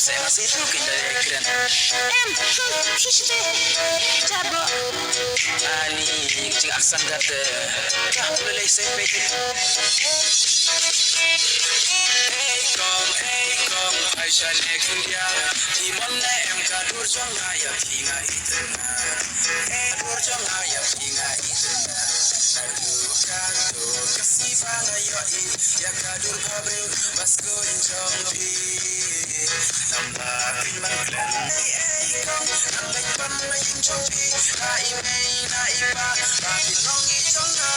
saya masih itu dari ekran. Jabo. Ani cing aksan kata. Kah boleh saya pergi. Kong Aisyah nekin dia. Timon na em kadur jong ayam hinga itena. Kadur jong ayam hinga itena. Kadur kasih bangayo i. Ya kadur kabre basko injong pi. Nambah pinbangklan. Kong nambah panay injong pi. Naimei naiba. Kapinong injong na.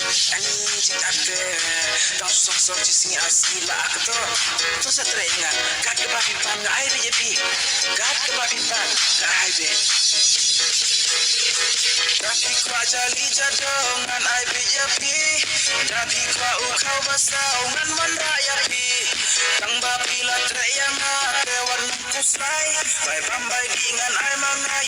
Ani cik akte Tau song cising asila akto Tau sa trenga Gat ke babi pan Ga ai bejepi Gat ke babi pan Ga ai be Tapi kwa jali jadong Ngan ai bejepi Tapi kwa ukau basau Ngan man rayapi Tang babi la trenga Dewan kuslai Bai bambai di ngan ai mangai